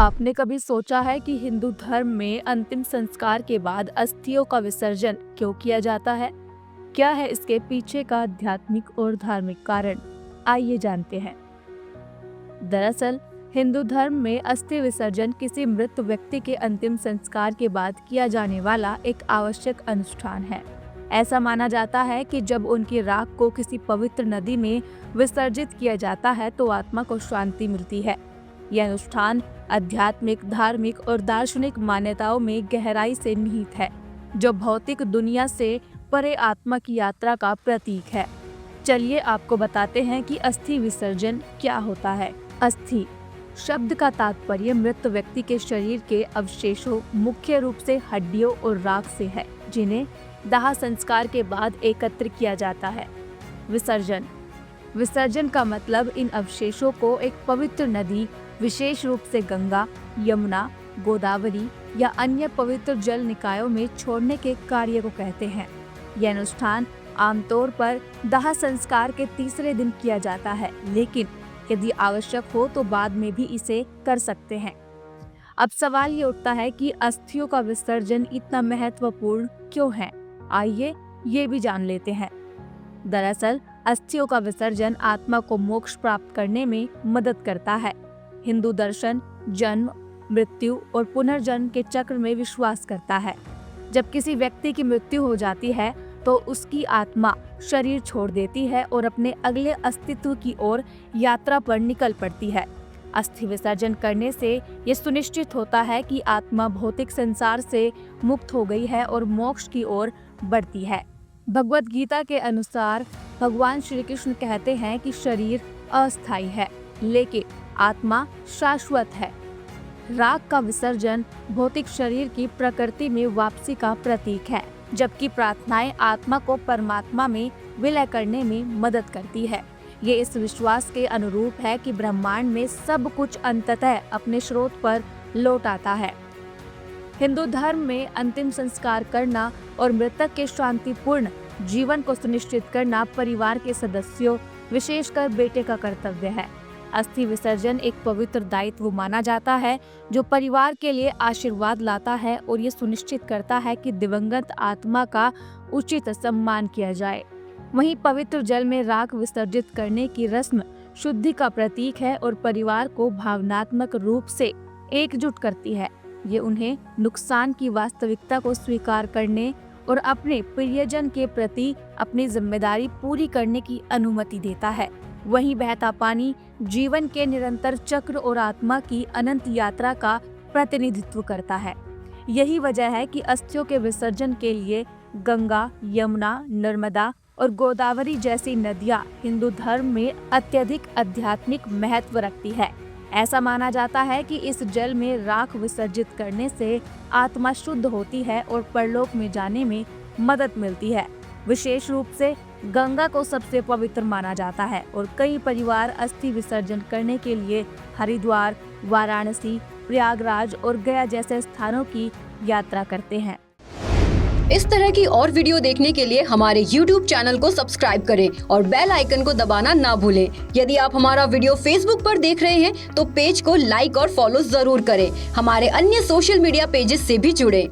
आपने कभी सोचा है कि हिंदू धर्म में अंतिम संस्कार के बाद अस्थियों का विसर्जन क्यों किया जाता है? क्या है इसके पीछे का आध्यात्मिक और धार्मिक कारण? आइए जानते हैं। दरअसल हिंदू धर्म में अस्थि विसर्जन किसी मृत व्यक्ति के अंतिम संस्कार के बाद किया जाने वाला एक आवश्यक अनुष्ठान है। ऐसा माना जाता है कि जब उनकी राख को किसी पवित्र नदी में विसर्जित किया जाता है तो आत्मा को शांति मिलती है। यह अनुष्ठान आध्यात्मिक, धार्मिक और दार्शनिक मान्यताओं में गहराई से निहित है, जो भौतिक दुनिया से परे आत्मा की यात्रा का प्रतीक है। चलिए आपको बताते हैं कि अस्थि विसर्जन क्या होता है। अस्थि शब्द का तात्पर्य मृत व्यक्ति के शरीर के अवशेषों, मुख्य रूप से हड्डियों और राख से है, जिन्हें दाह संस्कार के बाद एकत्र किया जाता है। विसर्जन का मतलब इन अवशेषों को एक पवित्र नदी, विशेष रूप से गंगा, यमुना, गोदावरी या अन्य पवित्र जल निकायों में छोड़ने के कार्य को कहते हैं। यह अनुष्ठान आमतौर पर दाह संस्कार के तीसरे दिन किया जाता है, लेकिन यदि आवश्यक हो तो बाद में भी इसे कर सकते हैं। अब सवाल ये उठता है कि अस्थियों का विसर्जन इतना महत्वपूर्ण क्यों है? आइए ये भी जान लेते हैं। दरअसल अस्थियों का विसर्जन आत्मा को मोक्ष प्राप्त करने में मदद करता है। हिंदू दर्शन जन्म, मृत्यु और पुनर्जन्म के चक्र में विश्वास करता है। जब किसी व्यक्ति की मृत्यु हो जाती है तो उसकी आत्मा शरीर छोड़ देती है और अपने अगले अस्तित्व की ओर यात्रा पर निकल पड़ती है। अस्थि विसर्जन करने से ये सुनिश्चित होता है कि आत्मा भौतिक संसार से मुक्त हो गई है और मोक्ष की ओर बढ़ती है। भगवद गीता के अनुसार भगवान श्री कृष्ण कहते हैं कि शरीर अस्थायी है, लेकिन आत्मा शाश्वत है। राख का विसर्जन भौतिक शरीर की प्रकृति में वापसी का प्रतीक है, जबकि प्रार्थनाएं आत्मा को परमात्मा में विलय करने में मदद करती है। ये इस विश्वास के अनुरूप है कि ब्रह्मांड में सब कुछ अंततः अपने स्रोत पर लौट आता है। हिंदू धर्म में अंतिम संस्कार करना और मृतक के शांतिपूर्ण जीवन को सुनिश्चित करना परिवार के सदस्यों, विशेषकर बेटे का कर्तव्य है। अस्थि विसर्जन एक पवित्र दायित्व माना जाता है, जो परिवार के लिए आशीर्वाद लाता है और ये सुनिश्चित करता है कि दिवंगत आत्मा का उचित सम्मान किया जाए। वहीं पवित्र जल में राख विसर्जित करने की रस्म शुद्धि का प्रतीक है और परिवार को भावनात्मक रूप से एकजुट करती है। ये उन्हें नुकसान की वास्तविकता को स्वीकार करने और अपने प्रियजन के प्रति अपनी जिम्मेदारी पूरी करने की अनुमति देता है। वहीं बहता पानी जीवन के निरंतर चक्र और आत्मा की अनंत यात्रा का प्रतिनिधित्व करता है। यही वजह है कि अस्थियों के विसर्जन के लिए गंगा, यमुना, नर्मदा और गोदावरी जैसी नदियां हिंदू धर्म में अत्यधिक आध्यात्मिक महत्व रखती है। ऐसा माना जाता है कि इस जल में राख विसर्जित करने से आत्मा शुद्ध होती है और परलोक में जाने में मदद मिलती है। विशेष रूप से गंगा को सबसे पवित्र माना जाता है और कई परिवार अस्थि विसर्जन करने के लिए हरिद्वार, वाराणसी, प्रयागराज और गया जैसे स्थानों की यात्रा करते हैं। इस तरह की और वीडियो देखने के लिए हमारे YouTube चैनल को सब्सक्राइब करें और बेल आइकन को दबाना ना भूलें। यदि आप हमारा वीडियो Facebook पर देख रहे हैं तो पेज को लाइक और फॉलो जरूर करें। हमारे अन्य सोशल मीडिया पेजेस से भी जुड़ें।